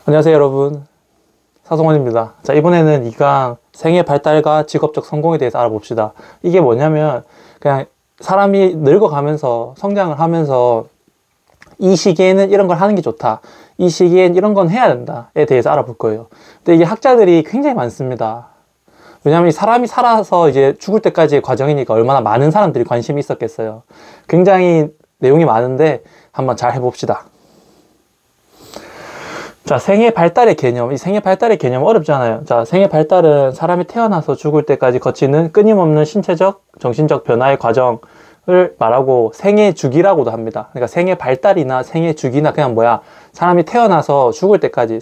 안녕하세요 여러분, 사성원입니다. 자, 이번에는 2강 생애 발달과 직업적 성공에 대해서 알아봅시다. 이게 뭐냐면 그냥 사람이 늙어가면서 성장을 하면서 이 시기에는 이런 걸 하는 게 좋다, 이 시기엔 이런 건 해야 된다에 대해서 알아볼 거예요. 근데 이게 학자들이 굉장히 많습니다. 왜냐하면 사람이 살아서 이제 죽을 때까지의 과정이니까 얼마나 많은 사람들이 관심이 있었겠어요. 굉장히 내용이 많은데 한번 잘 해봅시다. 자, 생애 발달의 개념. 이 생애 발달의 개념 어렵잖아요. 자, 생애 발달은 사람이 태어나서 죽을 때까지 거치는 끊임없는 신체적, 정신적 변화의 과정을 말하고 생애 주기라고도 합니다. 그러니까 생애 발달이나 생애 주기나 그냥 사람이 태어나서 죽을 때까지,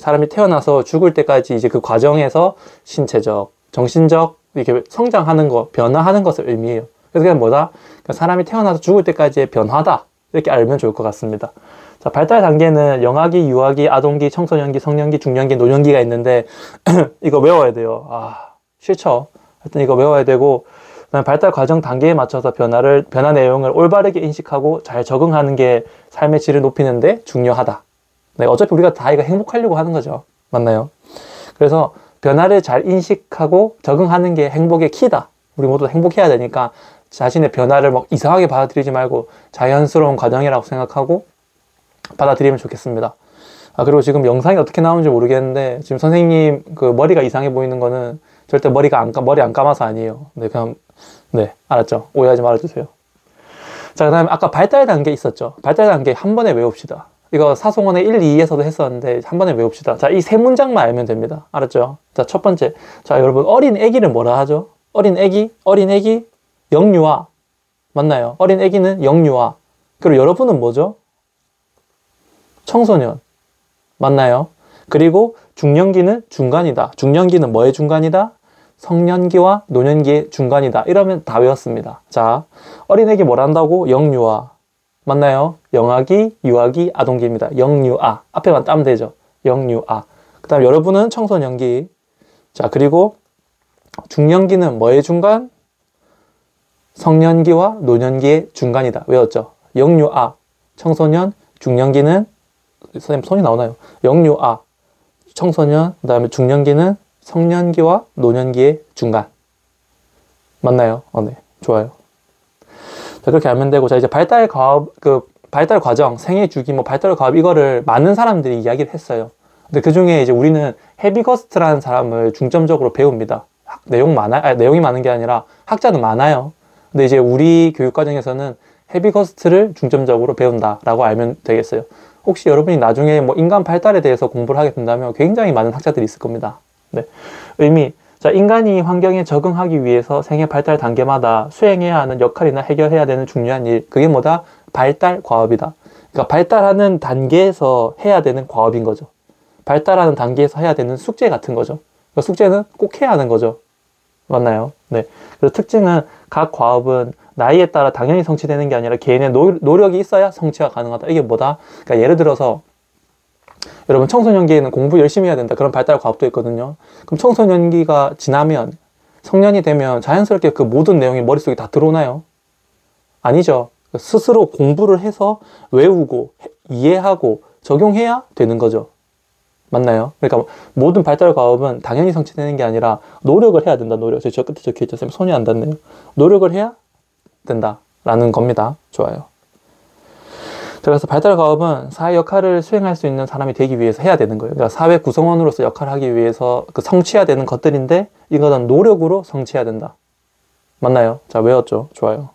이제 그 과정에서 신체적, 정신적, 이렇게 성장하는 거, 변화하는 것을 의미해요. 그래서 그냥 그러니까 사람이 태어나서 죽을 때까지의 변화다, 이렇게 알면 좋을 것 같습니다. 자, 발달 단계는 영아기, 유아기, 아동기, 청소년기, 성년기, 중년기, 노년기가 있는데 이거 외워야 돼요. 싫죠? 하여튼 이거 외워야 되고, 발달 과정 단계에 맞춰서 변화 내용을 올바르게 인식하고 잘 적응하는 게 삶의 질을 높이는데 중요하다. 네, 어차피 우리가 다 이거 행복하려고 하는 거죠. 맞나요? 그래서 변화를 잘 인식하고 적응하는 게 행복의 키다. 우리 모두 행복해야 되니까 자신의 변화를 이상하게 받아들이지 말고 자연스러운 과정이라고 생각하고 받아들이면 좋겠습니다. 그리고 지금 영상이 어떻게 나오는지 모르겠는데 지금 선생님 그 머리가 이상해 보이는 거는 절대 머리 안 감아서 아니에요. 네, 알았죠? 오해하지 말아주세요. 자, 그 다음에 아까 발달 단계 있었죠? 발달 단계 한 번에 외웁시다. 이거 사송원의 1, 2에서도 했었는데 한 번에 외웁시다. 자, 이 세 문장만 알면 됩니다. 알았죠? 자, 첫 번째. 자, 여러분, 어린 애기를 뭐라 하죠? 어린 애기, 영유아. 맞나요? 어린 애기는 영유아. 그리고 여러분은 뭐죠? 청소년. 맞나요? 그리고 중년기는 중간이다. 중년기는 뭐의 중간이다? 성년기와 노년기의 중간이다. 이러면 다 외웠습니다. 자, 어린애기 뭘 한다고? 영유아. 맞나요? 영아기, 유아기, 아동기입니다. 영유아. 앞에만 따면 되죠. 영유아. 그 다음 여러분은 청소년기. 자, 그리고 중년기는 뭐의 중간? 성년기와 노년기의 중간이다. 외웠죠? 영유아. 청소년, 중년기는 선생님 손이 나오나요? 영유아, 청소년, 그 다음에 중년기는 성년기와 노년기의 중간. 맞나요? 네. 좋아요. 자, 그렇게 알면 되고, 자, 이제 발달 과정, 생애 주기, 발달 과업, 이거를 많은 사람들이 이야기를 했어요. 근데 그 중에 이제 우리는 헤비거스트라는 사람을 중점적으로 배웁니다. 내용이 많은 게 아니라 학자는 많아요. 근데 이제 우리 교육과정에서는 헤비거스트를 중점적으로 배운다라고 알면 되겠어요. 혹시 여러분이 나중에 인간 발달에 대해서 공부를 하게 된다면 굉장히 많은 학자들이 있을 겁니다. 네. 의미. 자, 인간이 환경에 적응하기 위해서 생애 발달 단계마다 수행해야 하는 역할이나 해결해야 되는 중요한 일. 그게 뭐다? 발달 과업이다. 그러니까 발달하는 단계에서 해야 되는 과업인 거죠. 발달하는 단계에서 해야 되는 숙제 같은 거죠. 그러니까 숙제는 꼭 해야 하는 거죠. 맞나요? 네. 그래서 특징은 각 과업은 나이에 따라 당연히 성취되는 게 아니라 개인의 노력이 있어야 성취가 가능하다. 이게 뭐다? 그러니까 예를 들어서 여러분 청소년기에는 공부 열심히 해야 된다. 그런 발달 과업도 있거든요. 그럼 청소년기가 지나면 성년이 되면 자연스럽게 그 모든 내용이 머릿속에 다 들어오나요? 아니죠. 스스로 공부를 해서 외우고 이해하고 적용해야 되는 거죠. 맞나요? 그러니까 모든 발달 과업은 당연히 성취되는 게 아니라 노력을 해야 된다. 노력. 저 끝에 적혀있죠. 쌤 손이 안 닿네요. 노력을 해야 된다라는 겁니다. 좋아요. 그래서 발달 과업은 사회 역할을 수행할 수 있는 사람이 되기 위해서 해야 되는 거예요. 그러니까 사회 구성원으로서 역할을 하기 위해서 성취해야 되는 것들인데 이거는 노력으로 성취해야 된다. 맞나요? 자, 외웠죠? 좋아요.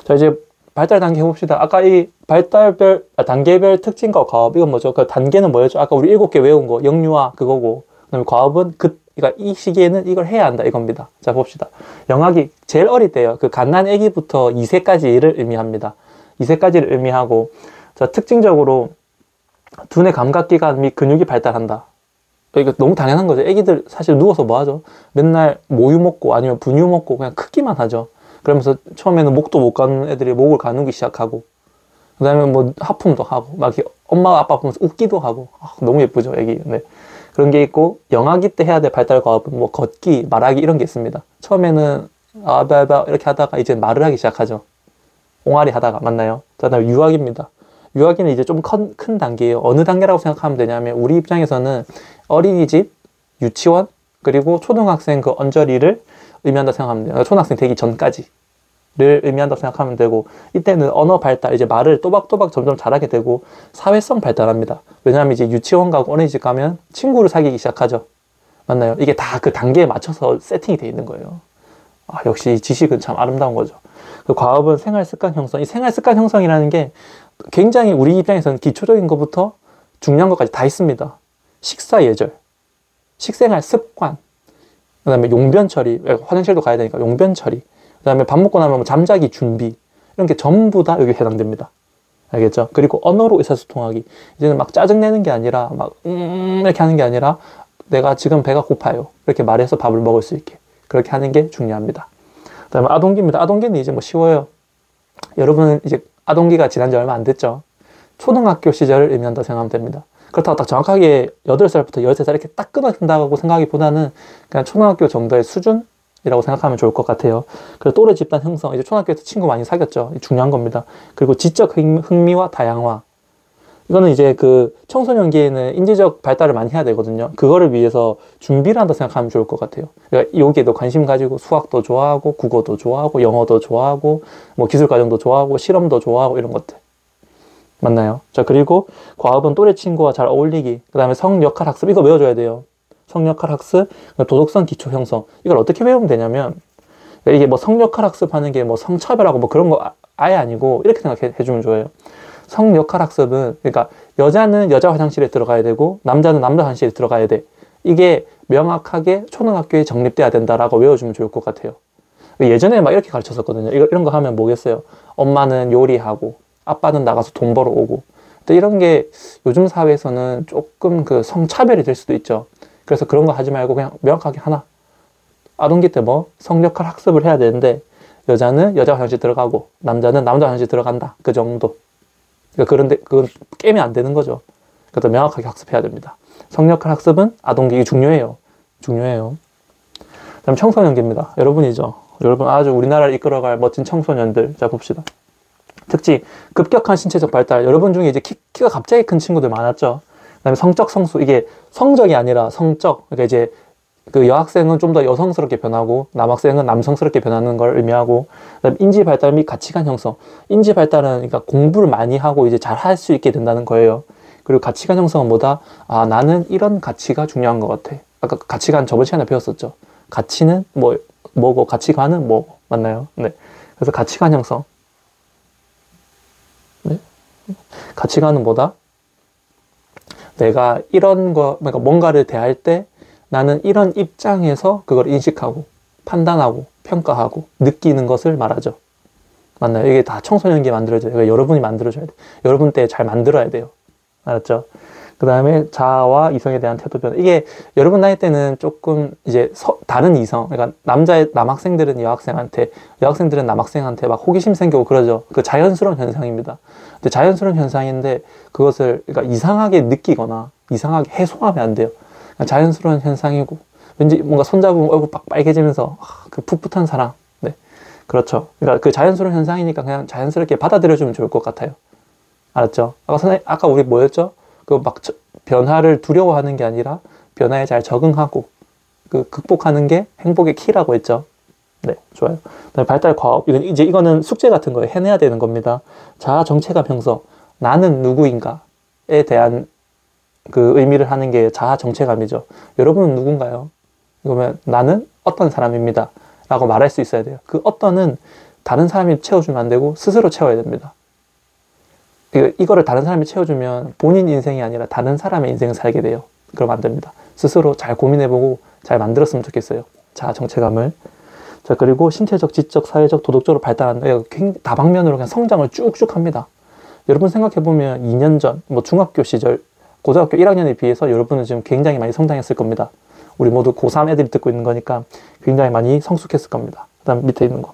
자, 이제 발달 단계 해봅시다. 아까 이 단계별 특징과 과업, 이건 뭐죠? 그 단계는 뭐였죠? 아까 우리 7개 외운 거, 영유아 그거고, 그 다음에 과업은 그러니까 이 시기에는 이걸 해야 한다, 이겁니다. 자, 봅시다. 영아기, 제일 어릴 때요. 그 갓난 아기부터 2세까지를 의미합니다. 2세까지를 의미하고, 자, 특징적으로 두뇌 감각기관 및 근육이 발달한다. 이거 너무 당연한 거죠. 아기들 사실 누워서 뭐 하죠? 맨날 모유 먹고 아니면 분유 먹고 그냥 크기만 하죠. 그러면서 처음에는 목도 못 가는 애들이 목을 가누기 시작하고, 그 다음에 하품도 하고, 막 이렇게 엄마 아빠 보면서 웃기도 하고, 너무 예쁘죠, 애기. 네. 그런 게 있고, 영아기 때 해야 될 발달 과업은 걷기, 말하기 이런 게 있습니다. 처음에는 아바바 이렇게 하다가 이제 말을 하기 시작하죠. 옹알이 하다가. 맞나요? 그 다음에 유아기입니다. 유아기는 이제 좀 큰 단계예요. 어느 단계라고 생각하면 되냐면 우리 입장에서는 어린이집, 유치원, 그리고 초등학생 그 언저리를 의미한다 생각하면 돼요. 초등학생 되기 전까지를 의미한다 생각하면 되고, 이때는 언어 발달, 이제 말을 또박또박 점점 잘하게 되고 사회성 발달합니다. 왜냐하면 이제 유치원 가고 어린이집 가면 친구를 사귀기 시작하죠. 맞나요? 이게 다 그 단계에 맞춰서 세팅이 돼 있는 거예요. 역시 지식은 참 아름다운 거죠. 그 과업은 생활 습관 형성. 이 생활 습관 형성이라는 게 굉장히 우리 입장에서는 기초적인 것부터 중요한 것까지 다 있습니다. 식사 예절, 식생활 습관, 그 다음에 용변 처리, 화장실도 가야 되니까 용변 처리, 그 다음에 밥 먹고 나면 뭐 잠자기 준비, 이런 게 전부 다 여기 해당됩니다. 알겠죠? 그리고 언어로 의사소통하기. 이제는 막 짜증내는 게 아니라 막 이렇게 하는 게 아니라 내가 지금 배가 고파요, 이렇게 말해서 밥을 먹을 수 있게 그렇게 하는 게 중요합니다. 그 다음에 아동기입니다. 아동기는 이제 뭐 쉬워요. 여러분은 이제 아동기가 지난 지 얼마 안 됐죠? 초등학교 시절을 의미한다 생각하면 됩니다. 그렇다고 딱 정확하게 8살부터 13살 이렇게 딱 끊어진다고 생각하기보다는 그냥 초등학교 정도의 수준이라고 생각하면 좋을 것 같아요. 그리고 또래 집단 형성, 이제 초등학교에서 친구 많이 사귀었죠. 중요한 겁니다. 그리고 지적 흥미와 다양화. 이거는 이제 그 청소년기에는 인지적 발달을 많이 해야 되거든요. 그거를 위해서 준비를 한다 생각하면 좋을 것 같아요. 그러니까 여기에도 관심 가지고 수학도 좋아하고 국어도 좋아하고 영어도 좋아하고 뭐 기술과정도 좋아하고 실험도 좋아하고 이런 것들. 맞나요? 자, 그리고 과업은 또래 친구와 잘 어울리기. 그 다음에 성역할 학습. 이거 외워줘야 돼요. 성역할 학습, 도덕성 기초 형성. 이걸 어떻게 배우면 되냐면, 이게 뭐 성역할 학습하는 게 뭐 성차별하고 뭐 그런 거 아예 아니고 이렇게 생각해 주면 좋아요. 성역할 학습은, 그러니까 여자는 여자 화장실에 들어가야 되고 남자는 남자 화장실에 들어가야 돼. 이게 명확하게 초등학교에 정립돼야 된다라고 외워주면 좋을 것 같아요. 예전에 막 이렇게 가르쳤었거든요. 이런 거 하면 뭐겠어요? 엄마는 요리하고 아빠는 나가서 돈 벌어 오고. 근데 이런 게 요즘 사회에서는 조금 그 성차별이 될 수도 있죠. 그래서 그런 거 하지 말고 그냥 명확하게 하나. 아동기 때 뭐 성역할 학습을 해야 되는데 여자는 여자 화장실 들어가고 남자는 남자 화장실 들어간다. 그 정도. 그러니까 그런데 그건 깨면 안 되는 거죠. 그래서 명확하게 학습해야 됩니다. 성역할 학습은 아동기 중요해요. 중요해요. 그다음 청소년기입니다. 여러분이죠. 여러분 아주 우리나라를 이끌어갈 멋진 청소년들. 자, 봅시다. 특징, 급격한 신체적 발달. 여러분 중에 이제 키가 갑자기 큰 친구들 많았죠. 그 다음에 성적 성수. 이게 성적이 아니라 성적. 그러니까 이제 그 여학생은 좀 더 여성스럽게 변하고 남학생은 남성스럽게 변하는 걸 의미하고, 그다음에 인지 발달 및 가치관 형성. 인지 발달은 그러니까 공부를 많이 하고 이제 잘 할 수 있게 된다는 거예요. 그리고 가치관 형성은 뭐다? 나는 이런 가치가 중요한 것 같아. 아까 가치관 저번 시간에 배웠었죠. 가치는 뭐고 가치관은 뭐고. 맞나요? 네. 그래서 가치관 형성. 네? 가치관은 뭐다? 내가 이런 거, 그러니까 뭔가를 대할 때 나는 이런 입장에서 그걸 인식하고 판단하고 평가하고 느끼는 것을 말하죠. 맞나요? 이게 다 청소년기에 만들어져요. 그러니까 여러분이 만들어줘야 돼요. 여러분 때 잘 만들어야 돼요. 알았죠? 그 다음에 자아와 이성에 대한 태도 변화. 이게 여러분 나이 때는 조금 이제 다른 이성, 그러니까 남학생들은 여학생한테, 여학생들은 남학생한테 막 호기심 생기고 그러죠. 그 자연스러운 현상입니다. 근데 자연스러운 현상인데 그것을 그러니까 이상하게 느끼거나 이상하게 해소하면 안 돼요. 그러니까 자연스러운 현상이고 왠지 뭔가 손잡으면 얼굴 빡 빨개지면서 그 풋풋한 사랑. 네, 그렇죠. 그러니까 그 자연스러운 현상이니까 그냥 자연스럽게 받아들여주면 좋을 것 같아요. 알았죠? 아까 우리 뭐였죠? 그 막 변화를 두려워하는 게 아니라 변화에 잘 적응하고 그 극복하는 게 행복의 키라고 했죠. 네, 좋아요. 그다음에 발달 과업. 이거는 숙제 같은 거예요. 해내야 되는 겁니다. 자아 정체감 형성. 나는 누구인가에 대한 그 의미를 하는 게 자아 정체감이죠. 여러분은 누군가요? 이거면 나는 어떤 사람입니다. 라고 말할 수 있어야 돼요. 그 어떤은 다른 사람이 채워주면 안 되고 스스로 채워야 됩니다. 이거를 다른 사람이 채워주면 본인 인생이 아니라 다른 사람의 인생을 살게 돼요. 그러면 안 됩니다. 스스로 잘 고민해보고 잘 만들었으면 좋겠어요. 자아 정체감을. 자, 그리고 신체적, 지적, 사회적, 도덕적으로 발달한다. 다방면으로 그냥 성장을 쭉쭉 합니다. 여러분 생각해보면 2년 전, 뭐 중학교 시절, 고등학교 1학년에 비해서 여러분은 지금 굉장히 많이 성장했을 겁니다. 우리 모두 고3 애들이 듣고 있는 거니까 굉장히 많이 성숙했을 겁니다. 그 다음 밑에 있는 거.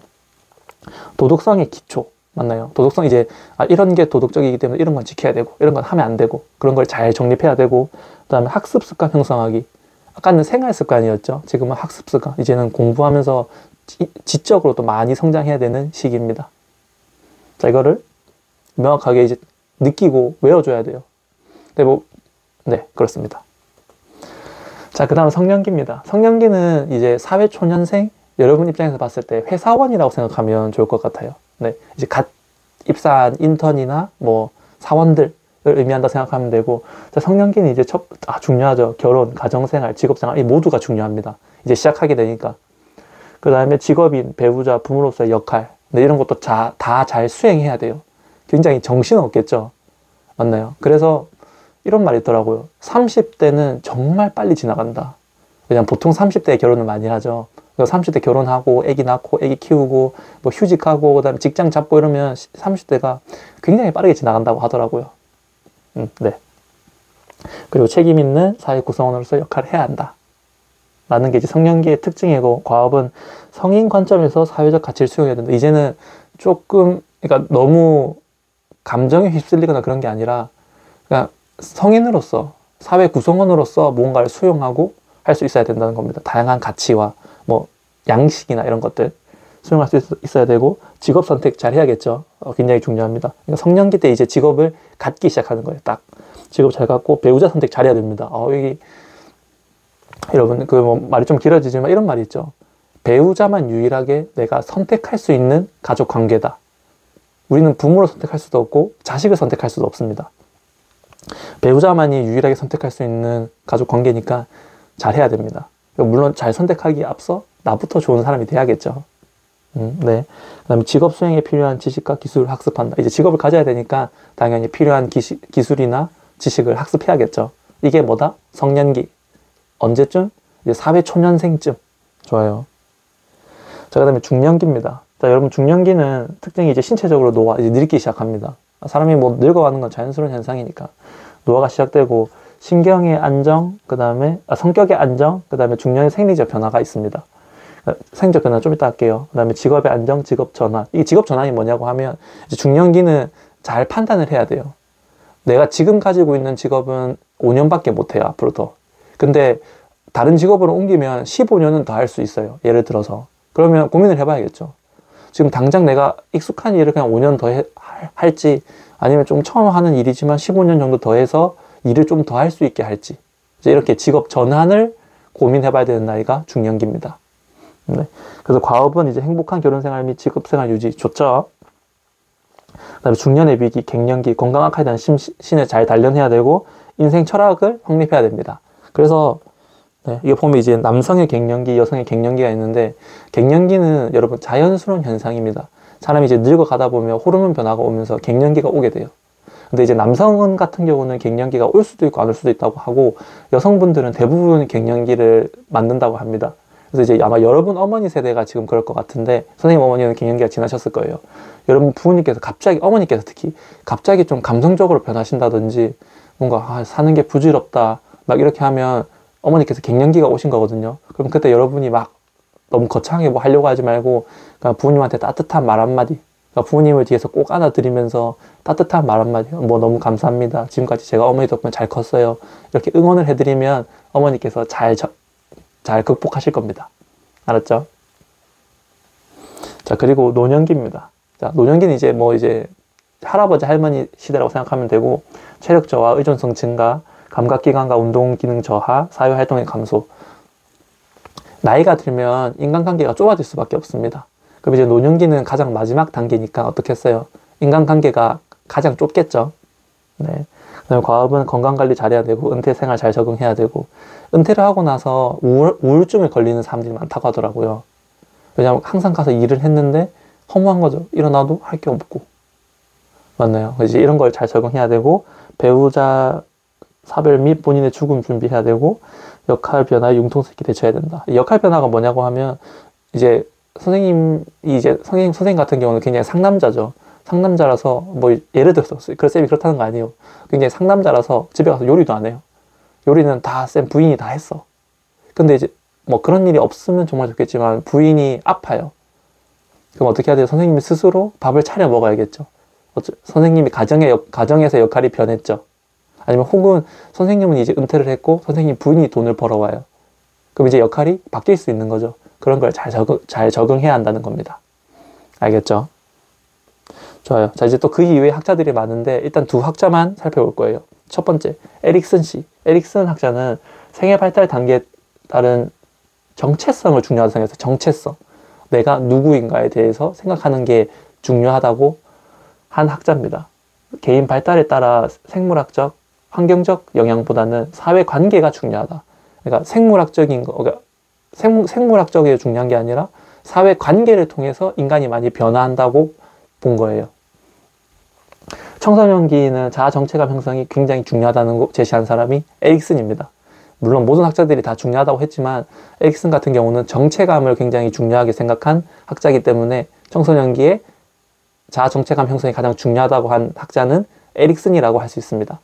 도덕성의 기초. 맞나요? 도덕성 이제 이런 게 도덕적이기 때문에 이런 건 지켜야 되고 이런 건 하면 안 되고 그런 걸 잘 정립해야 되고, 그 다음에 학습 습관 형성하기. 아까는 생활 습관이었죠. 지금은 학습 습관. 이제는 공부하면서 지적으로 또 많이 성장해야 되는 시기입니다. 자, 이거를 명확하게 이제 느끼고 외워줘야 돼요. 네, 그렇습니다. 자, 그 다음 성년기입니다. 성년기는 이제 사회초년생, 여러분 입장에서 봤을 때 회사원이라고 생각하면 좋을 것 같아요. 네, 이제 갓 입사한 인턴이나 뭐 사원들을 의미한다 생각하면 되고, 자, 성년기는 이제 중요하죠. 결혼, 가정생활, 직업생활, 이 모두가 중요합니다. 이제 시작하게 되니까. 그 다음에 직업인, 배우자, 부모로서의 역할, 네, 이런 것도 다 잘 수행해야 돼요. 굉장히 정신없겠죠. 맞나요? 그래서 이런 말이 있더라고요. 30대는 정말 빨리 지나간다. 왜냐면 보통 30대에 결혼을 많이 하죠. 30대 결혼하고 애기 낳고 애기 키우고 뭐 휴직하고 그다음에 직장 잡고 이러면 30대가 굉장히 빠르게 지나간다고 하더라고요. 네. 그리고 책임 있는 사회 구성원으로서 역할을 해야 한다. 라는 게 이제 성년기의 특징이고, 과업은 성인 관점에서 사회적 가치를 수용해야 된다. 이제는 조금, 그러니까 너무 감정에 휩쓸리거나 그런 게 아니라, 그냥 성인으로서, 사회 구성원으로서 뭔가를 수용하고 할 수 있어야 된다는 겁니다. 다양한 가치와 뭐 양식이나 이런 것들 수용할 수 있어야 되고, 직업 선택 잘 해야겠죠. 굉장히 중요합니다. 그러니까 성년기 때 이제 직업을 갖기 시작하는 거예요. 딱 직업 잘 갖고 배우자 선택 잘 해야 됩니다. 여기 여러분 말이 좀 길어지지만 이런 말이 있죠. 배우자만 유일하게 내가 선택할 수 있는 가족 관계다. 우리는 부모를 선택할 수도 없고 자식을 선택할 수도 없습니다. 배우자만이 유일하게 선택할 수 있는 가족 관계니까 잘 해야 됩니다. 물론 잘 선택하기에 앞서 나부터 좋은 사람이 돼야겠죠. 네. 그 다음에 직업 수행에 필요한 지식과 기술을 학습한다. 이제 직업을 가져야 되니까 당연히 필요한 기술이나 지식을 학습해야겠죠. 이게 뭐다? 성년기. 언제쯤? 이제 사회초년생쯤. 좋아요. 자, 그 다음에 중년기입니다. 자, 여러분 중년기는 특징이 이제 신체적으로 노화, 이제 늙기 시작합니다. 사람이 뭐 늙어가는 건 자연스러운 현상이니까 노화가 시작되고 신경의 안정, 그 다음에 성격의 안정, 그 다음에 중년의 생리적 변화가 있습니다. 생리적 변화 좀 이따 할게요. 그 다음에 직업의 안정, 직업 전환. 이 직업 전환이 뭐냐고 하면 이제 중년기는 잘 판단을 해야 돼요. 내가 지금 가지고 있는 직업은 5년밖에 못해요, 앞으로 더. 근데 다른 직업으로 옮기면 15년은 더 할 수 있어요. 예를 들어서. 그러면 고민을 해봐야겠죠. 지금 당장 내가 익숙한 일을 그냥 5년 더 할지, 아니면 좀 처음 하는 일이지만 15년 정도 더 해서 일을 좀 더 할 수 있게 할지. 이제 이렇게 직업 전환을 고민해봐야 되는 나이가 중년기입니다. 네. 그래서 과업은 이제 행복한 결혼생활 및 직업생활 유지 좋죠. 그 다음에 중년의 위기, 갱년기, 건강 악화에 대한 심신을 잘 단련해야 되고 인생 철학을 확립해야 됩니다. 그래서 네, 이게 보면 이제 남성의 갱년기, 여성의 갱년기가 있는데, 갱년기는 여러분 자연스러운 현상입니다. 사람이 이제 늙어가다 보면 호르몬 변화가 오면서 갱년기가 오게 돼요. 근데 이제 남성 같은 경우는 갱년기가 올 수도 있고 안 올 수도 있다고 하고, 여성분들은 대부분 갱년기를 맞는다고 합니다. 그래서 이제 아마 여러분 어머니 세대가 지금 그럴 것 같은데, 선생님 어머니는 갱년기가 지나셨을 거예요. 여러분 부모님께서 갑자기, 어머니께서 특히 갑자기 좀 감성적으로 변하신다든지, 뭔가 사는 게 부질없다 막 이렇게 하면 어머니께서 갱년기가 오신 거거든요. 그럼 그때 여러분이 막 너무 거창하게 뭐 하려고 하지 말고 그냥 부모님한테 따뜻한 말 한마디, 그러니까 부모님을 뒤에서 꼭 안아드리면서 따뜻한 말 한마디, 뭐 너무 감사합니다, 지금까지 제가 어머니 덕분에 잘 컸어요, 이렇게 응원을 해드리면 어머니께서 잘 극복하실 겁니다. 알았죠? 자, 그리고 노년기입니다. 자, 노년기는 이제 할아버지 할머니 시대라고 생각하면 되고, 체력 저하, 의존성 증가, 감각기관과 운동기능 저하, 사회활동의 감소. 나이가 들면 인간관계가 좁아질 수밖에 없습니다. 그럼 이제 노년기는 가장 마지막 단계니까 어떻게 했어요? 인간관계가 가장 좁겠죠. 네. 그다음에 과업은 건강관리 잘해야 되고 은퇴 생활 잘 적응해야 되고, 은퇴를 하고 나서 우울증을 걸리는 사람들이 많다고 하더라고요. 왜냐하면 항상 가서 일을 했는데 허무한 거죠. 일어나도 할 게 없고. 맞나요? 이제 이런 걸 잘 적응해야 되고, 배우자 사별 및 본인의 죽음 준비해야 되고, 역할 변화에 융통성 있게 대처해야 된다. 역할 변화가 뭐냐고 하면, 이제 선생님 같은 경우는 굉장히 상남자죠. 상남자라서 뭐 예를 들어서 쌤이 그렇다는 거 아니에요. 굉장히 상남자라서 집에 가서 요리도 안 해요. 요리는 다 쌤 부인이 다 했어. 근데 이제 뭐 그런 일이 없으면 정말 좋겠지만 부인이 아파요. 그럼 어떻게 해야 돼요? 선생님이 스스로 밥을 차려 먹어야겠죠. 선생님이 가정에서 역할이 변했죠. 아니면 혹은 선생님은 이제 은퇴를 했고 선생님 부인이 돈을 벌어와요. 그럼 이제 역할이 바뀔 수 있는 거죠. 그런 걸 잘 적응해야 한다는 겁니다. 알겠죠? 좋아요. 자, 이제 또 그 이외에 학자들이 많은데 일단 두 학자만 살펴볼 거예요. 첫 번째, 에릭슨 씨. 에릭슨 학자는 생애 발달 단계에 따른 정체성을 중요하다고 생각해서 정체성. 내가 누구인가에 대해서 생각하는 게 중요하다고 한 학자입니다. 개인 발달에 따라 생물학적, 환경적 영향보다는 사회 관계가 중요하다. 그러니까 생물학적인 거, 그러니까 생물학적이 중요한 게 아니라 사회 관계를 통해서 인간이 많이 변화한다고 본 거예요. 청소년기는 자아 정체감 형성이 굉장히 중요하다는 거 제시한 사람이 에릭슨입니다. 물론 모든 학자들이 다 중요하다고 했지만 에릭슨 같은 경우는 정체감을 굉장히 중요하게 생각한 학자이기 때문에 청소년기에 자아 정체감 형성이 가장 중요하다고 한 학자는 에릭슨이라고 할 수 있습니다.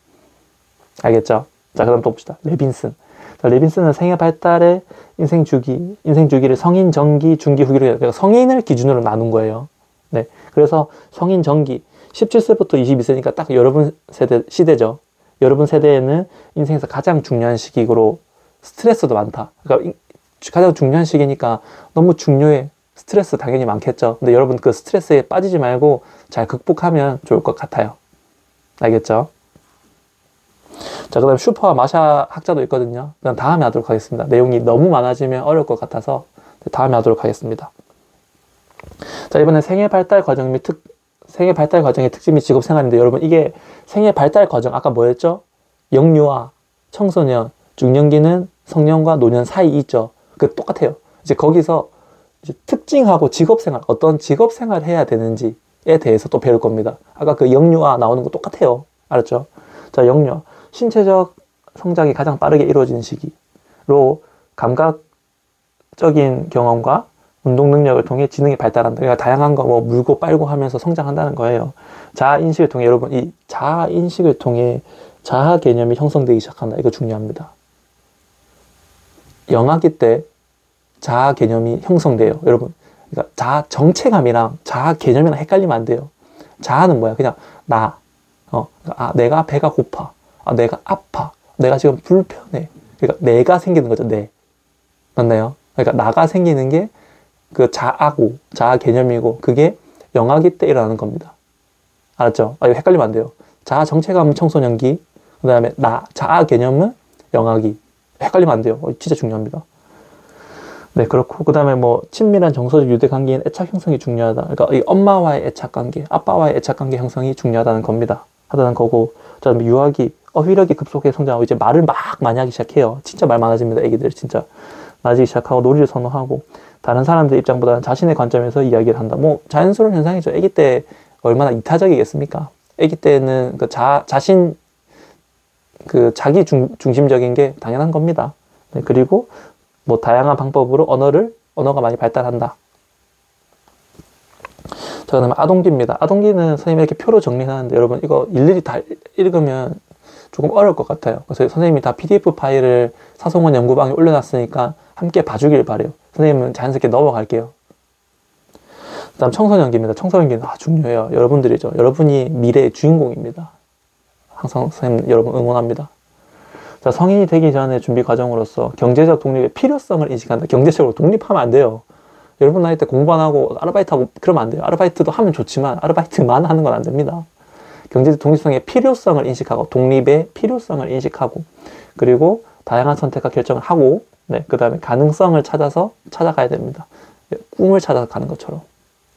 알겠죠? 자, 그럼 또 봅시다. 레빈슨. 자, 레빈슨은 생애 발달의 인생 주기를 성인 전기, 중기, 후기로, 그러니까 성인을 기준으로 나눈 거예요. 네. 그래서 성인 전기, 17세부터 22세니까 딱 여러분 시대죠. 여러분 세대에는 인생에서 가장 중요한 시기로 스트레스도 많다. 그러니까 가장 중요한 시기니까 너무 중요해. 스트레스 당연히 많겠죠. 근데 여러분 그 스트레스에 빠지지 말고 잘 극복하면 좋을 것 같아요. 알겠죠? 자, 그 다음에 슈퍼와 마샤 학자도 있거든요. 그냥 다음에 하도록 하겠습니다. 내용이 너무 많아지면 어려울 것 같아서 다음에 하도록 하겠습니다. 자, 이번엔 생애 발달 과정의 특징이 직업 생활인데 여러분 이게 생애 발달 과정 아까 뭐였죠? 영유아, 청소년, 중년기는 성년과 노년 사이 있죠. 그 똑같아요. 이제 거기서 이제 특징하고 직업 생활, 어떤 직업 생활을 해야 되는지에 대해서 또 배울 겁니다. 아까 그 영유아 나오는 거 똑같아요. 알았죠? 자, 영유아. 신체적 성장이 가장 빠르게 이루어지는 시기로 감각적인 경험과 운동 능력을 통해 지능이 발달한다. 그러니까 다양한 거 뭐 물고 빨고 하면서 성장한다는 거예요. 자아 인식을 통해 여러분 이 자아 인식을 통해 자아 개념이 형성되기 시작한다. 이거 중요합니다. 영아기 때 자아 개념이 형성돼요. 여러분, 그러니까 자아 정체감이랑 자아 개념이랑 헷갈리면 안 돼요. 자아는 뭐야? 그냥 나. 내가 배가 고파. 내가 아파. 내가 지금 불편해. 그러니까 내가 생기는 거죠. 내. 맞나요? 그러니까 나가 생기는 게 그 자아고, 자아 개념이고, 그게 영아기 때 일어나는 겁니다. 알았죠? 이거 헷갈리면 안 돼요. 자아 정체감은 청소년기, 그 다음에 자아 개념은 영아기. 헷갈리면 안 돼요. 진짜 중요합니다. 네, 그렇고, 그 다음에 뭐, 친밀한 정서적 유대 관계인 애착 형성이 중요하다. 그러니까 이 엄마와의 애착 관계, 아빠와의 애착 관계 형성이 중요하다는 겁니다. 하다는 거고, 그 다음에 유아기, 어휘력이 급속하게 성장하고, 이제 말을 막 많이 하기 시작해요. 진짜 말 많아집니다, 애기들. 진짜. 많아지기 시작하고, 놀이를 선호하고, 다른 사람들 입장보다는 자신의 관점에서 이야기를 한다. 뭐, 자연스러운 현상이죠. 애기 때 얼마나 이타적이겠습니까? 애기 때는 자기 중심적인 게 당연한 겁니다. 네, 그리고 뭐, 다양한 방법으로 언어가 많이 발달한다. 자, 그 다음에 아동기입니다. 아동기는 선생님이 이렇게 표로 정리하는데 여러분 이거 일일이 다 읽으면 조금 어려울 것 같아요. 그래서 선생님이 다 PDF 파일을 사송원 연구방에 올려놨으니까 함께 봐주길 바래요. 선생님은 자연스럽게 넘어갈게요. 그 다음 청소년기입니다. 청소년기는 중요해요. 여러분들이죠. 여러분이 미래의 주인공입니다. 항상 선생님 여러분 응원합니다. 자, 성인이 되기 전에 준비 과정으로서 경제적 독립의 필요성을 인식한다. 경제적으로 독립하면 안 돼요. 여러분 나이 때 공부 안 하고 아르바이트하고 그러면 안 돼요. 아르바이트도 하면 좋지만 아르바이트만 하는 건 안 됩니다. 경제적 독립성의 필요성을 인식하고 독립의 필요성을 인식하고 그리고 다양한 선택과 결정을 하고 네, 그 다음에 가능성을 찾아가야 됩니다. 꿈을 찾아서 가는 것처럼.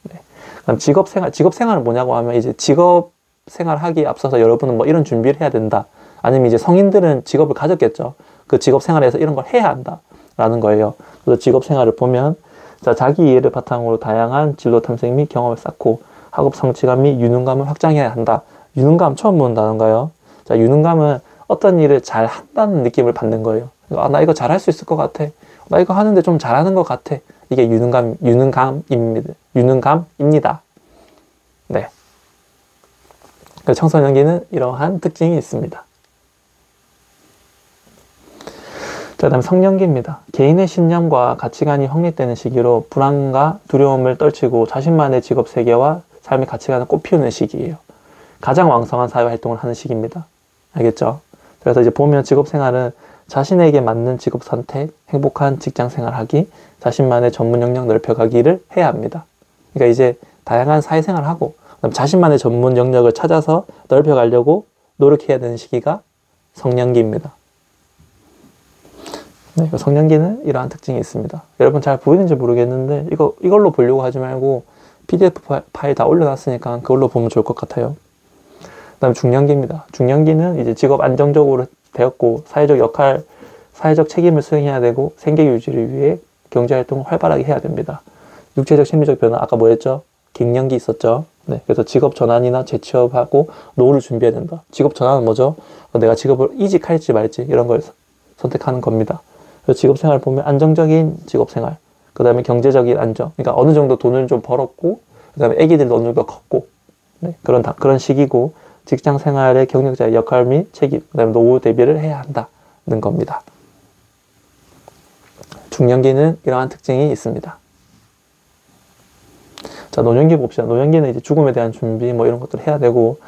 네. 그럼 직업생활은 뭐냐고 하면 이제 직업생활 하기에 앞서서 여러분은 뭐 이런 준비를 해야 된다. 아니면 이제 성인들은 직업을 가졌겠죠. 그 직업생활에서 이런 걸 해야 한다. 라는 거예요. 그래서 직업생활을 보면 자, 자기 이해를 바탕으로 다양한 진로 탐색 및 경험을 쌓고 학업 성취감 및 유능감을 확장해야 한다. 유능감 처음 보는 단어인가요? 자, 유능감은 어떤 일을 잘 한다는 느낌을 받는 거예요. 나 이거 잘할 수 있을 것 같아. 나 이거 하는데 좀 잘하는 것 같아. 이게 유능감입니다. 네. 청소년기는 이러한 특징이 있습니다. 자, 다음 성년기입니다. 개인의 신념과 가치관이 확립되는 시기로 불안과 두려움을 떨치고 자신만의 직업 세계와 삶의 가치관을 꽃피우는 시기예요. 가장 왕성한 사회활동을 하는 시기입니다. 알겠죠? 그래서 이제 보면 직업생활은 자신에게 맞는 직업 선택, 행복한 직장 생활하기, 자신만의 전문 영역 넓혀가기를 해야 합니다. 그러니까 이제 다양한 사회생활을 하고 그다음 자신만의 전문 영역을 찾아서 넓혀가려고 노력해야 되는 시기가 성년기입니다. 네, 성년기는 이러한 특징이 있습니다. 여러분 잘 보이는지 모르겠는데 이걸로 보려고 하지 말고 PDF 파일 다 올려놨으니까 그걸로 보면 좋을 것 같아요. 그 다음에 중년기입니다. 중년기는 이제 직업 안정적으로 되었고 사회적 책임을 수행해야 되고 생계 유지를 위해 경제활동을 활발하게 해야 됩니다. 육체적, 심리적 변화, 아까 뭐 했죠? 갱년기 있었죠? 네, 그래서 직업 전환이나 재취업하고 노후를 준비해야 된다. 직업 전환은 뭐죠? 내가 직업을 이직할지 말지 이런 걸 선택하는 겁니다. 그래서 직업 생활을 보면 안정적인 직업 생활, 그 다음에 경제적인 안정, 그러니까 어느 정도 돈을 좀 벌었고, 그 다음에 애기들도 어느 정도 컸고, 네, 그런 시기고, 직장 생활의 경력자의 역할 및 책임, 그 다음에 노후 대비를 해야 한다는 겁니다. 중년기는 이러한 특징이 있습니다. 자, 노년기 봅시다. 노년기는 이제 죽음에 대한 준비 뭐 이런 것들을 해야 되고,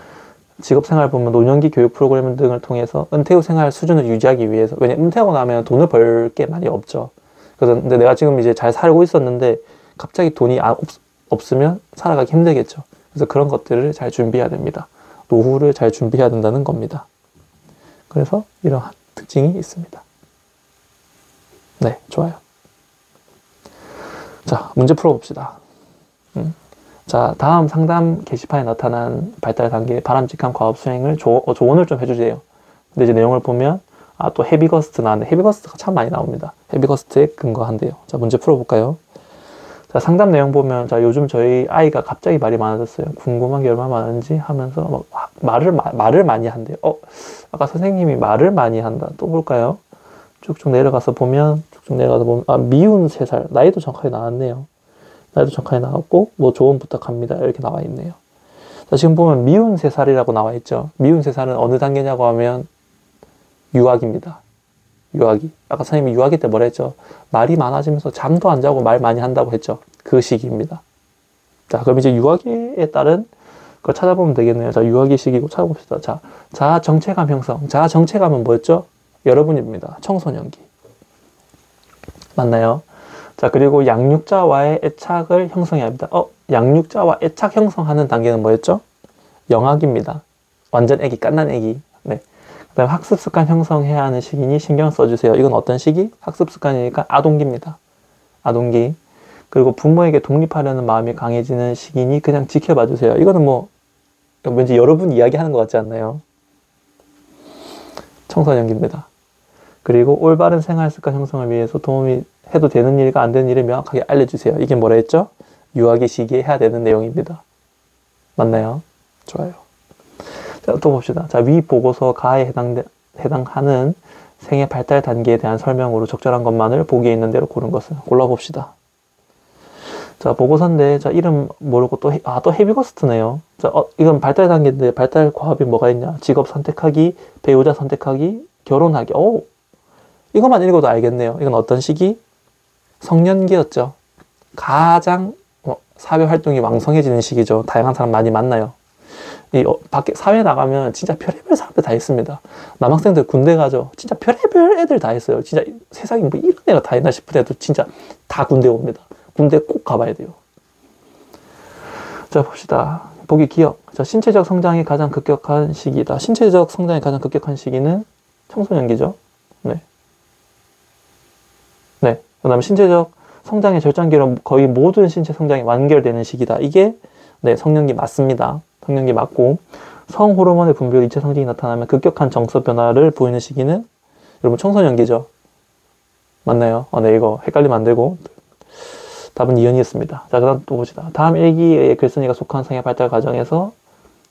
직업 생활 보면 노년기 교육 프로그램 등을 통해서 은퇴 후 생활 수준을 유지하기 위해서, 왜냐면 은퇴하고 나면 돈을 벌 게 많이 없죠. 그래서 근데 내가 지금 이제 잘 살고 있었는데 갑자기 돈이 없으면 살아가기 힘들겠죠. 그래서 그런 것들을 잘 준비해야 됩니다. 노후를 잘 준비해야 된다는 겁니다. 그래서 이러한 특징이 있습니다. 네, 좋아요. 자, 문제 풀어봅시다. 자, 다음 상담 게시판에 나타난 발달 단계의 바람직한 과업 수행을 조언을 좀 해주세요. 근데 이제 내용을 보면 또 헤비거스트 나왔네. 헤비거스트가 참 많이 나옵니다. 헤비거스트에 근거한대요. 자, 문제 풀어볼까요? 자, 상담 내용 보면, 자, 요즘 저희 아이가 갑자기 말이 많아졌어요. 궁금한 게 얼마나 많은지 하면서 말을 많이 한대요. 아까 선생님이 말을 많이 한다. 또 볼까요? 쭉쭉 내려가서 보면, 미운 3살. 나이도 정확하게 나왔네요. 나이도 정확하게 나왔고, 뭐 조언 부탁합니다. 이렇게 나와 있네요. 자, 지금 보면 미운 3살이라고 나와 있죠. 미운 3살은 어느 단계냐고 하면, 유아기입니다. 유아기. 아까 선생님이 유아기 때 뭐라 했죠? 말이 많아지면서 잠도 안 자고 말 많이 한다고 했죠. 그 시기입니다. 자, 그럼 이제 유아기에 따른 걸 찾아보면 되겠네요. 자, 유아기 시기고 찾아봅시다. 자, 자아 정체감 형성. 자아 정체감은 뭐였죠? 여러분입니다. 청소년기. 맞나요? 자, 그리고 양육자와의 애착을 형성해야 합니다. 양육자와 애착 형성하는 단계는 뭐였죠? 영아기입니다. 완전 애기, 갓난 애기. 네. 그 다음에 학습 습관 형성해야 하는 시기니 신경 써주세요. 이건 어떤 시기? 학습 습관이니까 아동기입니다. 아동기. 그리고 부모에게 독립하려는 마음이 강해지는 시기니 그냥 지켜봐 주세요. 이거는 뭐 왠지 여러분 이야기하는 것 같지 않나요? 청소년기입니다. 그리고 올바른 생활 습관 형성을 위해서 도움이 해도 되는 일과 안 되는 일을 명확하게 알려주세요. 이게 뭐라 했죠? 유아기 시기에 해야 되는 내용입니다. 맞나요? 좋아요. 자, 또 봅시다. 자, 위 보고서 가에 해당하는 생애 발달 단계에 대한 설명으로 적절한 것만을 보기에 있는 대로 고른 것을 골라봅시다. 자, 보고서인데, 자, 이름 모르고 또 헤비거스트네요. 자, 이건 발달 단계인데, 발달 과업이 뭐가 있냐? 직업 선택하기, 배우자 선택하기, 결혼하기. 이것만 읽어도 알겠네요. 이건 어떤 시기? 성년기였죠. 가장 사회 활동이 왕성해지는 시기죠. 다양한 사람 많이 만나요. 밖에 사회에 나가면 진짜 별의별 사람들 다 있습니다. 남학생들 군대 가죠. 진짜 별의별 애들 다 있어요. 진짜 세상에 뭐 이런 애가 다 있나 싶은 애도 진짜 다 군대 옵니다. 군대 꼭 가봐야 돼요. 자, 봅시다. 보기 기억. 자, 신체적 성장이 가장 급격한 시기다. 신체적 성장이 가장 급격한 시기는 청소년기죠. 네. 네. 그 다음에 신체적 성장의 절정기로 거의 모든 신체 성장이 완결되는 시기다. 이게 네, 성년기 맞습니다. 성년기 맞고, 성호르몬의 분비로 인체 성징이 나타나면 급격한 정서 변화를 보이는 시기는 여러분 청소년기죠. 맞나요? 네, 이거 헷갈리면 안 되고 답은 2번이었습니다. 자, 그 다음 또 봅시다. 다음 일기의 글쓴이가 속한 생애 발달 과정에서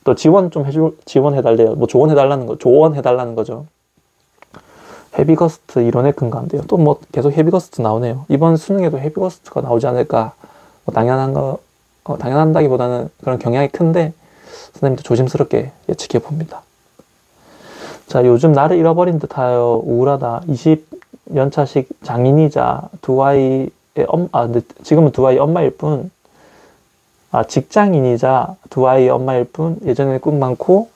또 지원해달래요. 뭐 조언해달라는 거죠. 헤비거스트 이론에 근거한대요. 또 뭐 계속 헤비거스트 나오네요. 이번 수능에도 헤비거스트가 나오지 않을까. 당연한다기보다는 그런 경향이 큰데 선생님도 조심스럽게 예측해 봅니다. 자, 요즘 나를 잃어버린 듯하여 우울하다. 20년차식 장인이자 근데 지금은 두 아이의 엄마일 뿐, 직장인이자 두 아이의 엄마일 뿐, 예전에 꿈 많고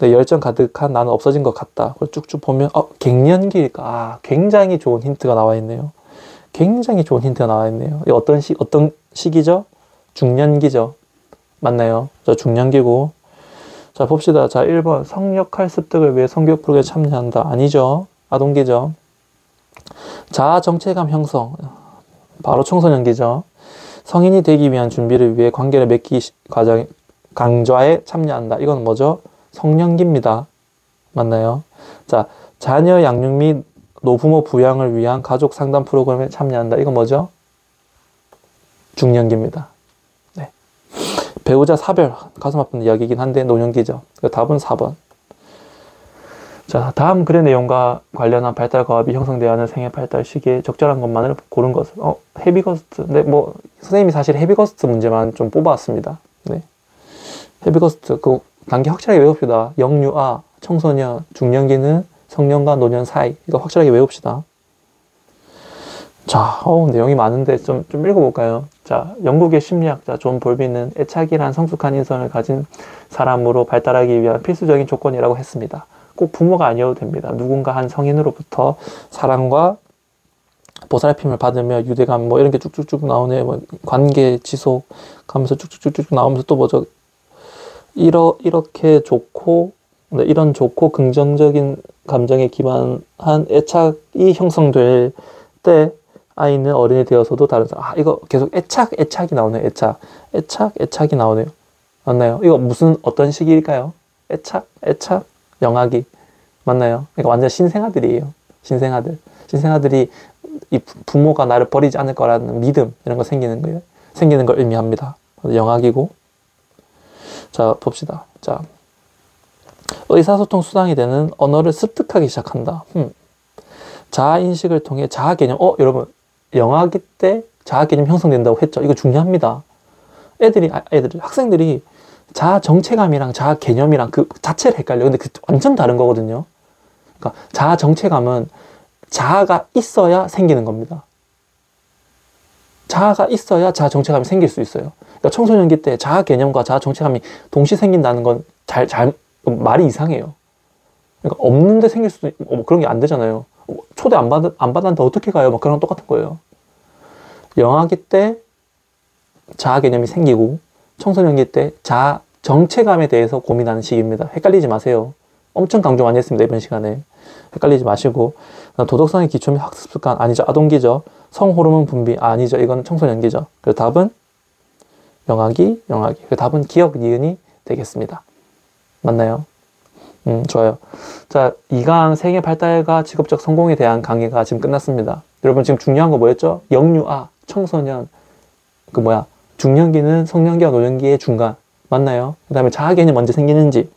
열정 가득한 나는 없어진 것 같다. 그걸 쭉쭉 보면 갱년기일까? 굉장히 좋은 힌트가 나와 있네요. 굉장히 좋은 힌트가 나와 있네요. 어떤 시기죠? 중년기죠. 맞나요? 자, 중년기고. 자, 봅시다. 자, 1번. 성역할 습득을 위해 성교육 프로그램에 참여한다. 아니죠. 아동기죠. 자아 정체감 형성. 바로 청소년기죠. 성인이 되기 위한 준비를 위해 관계를 맺기 과정, 강좌에 참여한다. 이건 뭐죠? 성년기입니다. 맞나요? 자, 자녀 양육 및 노부모 부양을 위한 가족 상담 프로그램에 참여한다. 이건 뭐죠? 중년기입니다. 네. 배우자 사별, 가슴 아픈 이야기이긴 한데 노년기죠. 답은 4번. 자, 다음 글의 내용과 관련한 발달 과업이 형성되어야 하는 생애 발달 시기에 적절한 것만을 고른 것은 헤비거스트. 네, 뭐 선생님이 사실 헤비거스트 문제만 좀 뽑아왔습니다. 네. 헤비거스트 그 단계 확실하게 외웁시다. 영유아, 청소년, 중년기는 성년과 노년 사이. 이거 확실하게 외웁시다. 자, 내용이 많은데 좀 읽어볼까요? 자, 영국의 심리학자 존 볼비는 애착이란 성숙한 인성을 가진 사람으로 발달하기 위한 필수적인 조건이라고 했습니다. 꼭 부모가 아니어도 됩니다. 누군가 한 성인으로부터 사랑과 보살핌을 받으며 유대감 뭐 이런 게 쭉쭉쭉 나오네요. 뭐 관계 지속 하면서 쭉쭉쭉쭉 나오면서 또 뭐죠? 이렇게 좋고 이런 좋고 긍정적인 감정에 기반한 애착이 형성될 때 아이는 어른이 되어서도 다른 사람. 이거 계속 애착이 나오네요. 애착이 나오네요. 맞나요? 이거 무슨 어떤 시기일까요? 애착, 영아기. 맞나요? 그러니까 완전 신생아들이에요. 신생아들이 이 부모가 나를 버리지 않을 거라는 믿음 이런 거 생기는 걸 의미합니다. 영아기고. 자, 봅시다. 자, 의사소통 수단이 되는 언어를 습득하기 시작한다. 자아인식을 통해 자아개념. 여러분, 영아기 때 자아개념 형성된다고 했죠. 이거 중요합니다. 학생들이 자아정체감이랑 자아개념이랑 그 자체를 헷갈려. 근데 그 완전 다른 거거든요. 그러니까 자아정체감은 자아가 있어야 생기는 겁니다. 자아가 있어야 자아정체감이 생길 수 있어요. 그러니까 청소년기 때 자아개념과 자아정체감이 동시에 생긴다는 건 말이 이상해요. 그러니까 없는데 생길 수도 그런 게 안 되잖아요. 초대 안 받았는데 어떻게 가요? 막 그런 거 똑같은 거예요. 영아기 때 자아 개념이 생기고 청소년기 때 자아 정체감에 대해서 고민하는 시기입니다. 헷갈리지 마세요. 엄청 강조 많이 했습니다. 이번 시간에. 헷갈리지 마시고. 도덕성의 기초 및 학습 습관 아니죠. 아동기죠. 성호르몬 분비 아니죠. 이건 청소년기죠. 그래서 답은 영아기. 그 답은 기억 니은이 되겠습니다. 맞나요? 좋아요. 자, 2강 생애 발달과 직업적 성공에 대한 강의가 지금 끝났습니다. 여러분 지금 중요한 거 뭐였죠? 영유아, 청소년, 중년기는 성년기와 노년기의 중간. 맞나요? 그 다음에 자아 개념이 언제 생기는지,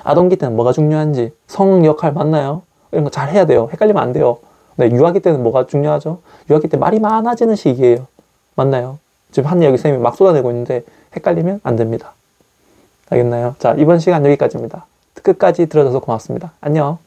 아동기 때는 뭐가 중요한지, 성 역할 맞나요? 이런 거 잘 해야 돼요. 헷갈리면 안 돼요. 네, 유아기 때는 뭐가 중요하죠? 유아기 때 말이 많아지는 시기예요. 맞나요? 지금 한예혁이 선생님이 막 쏟아내고 있는데 헷갈리면 안 됩니다. 알겠나요? 자, 이번 시간 여기까지입니다. 끝까지 들어줘서 고맙습니다. 안녕.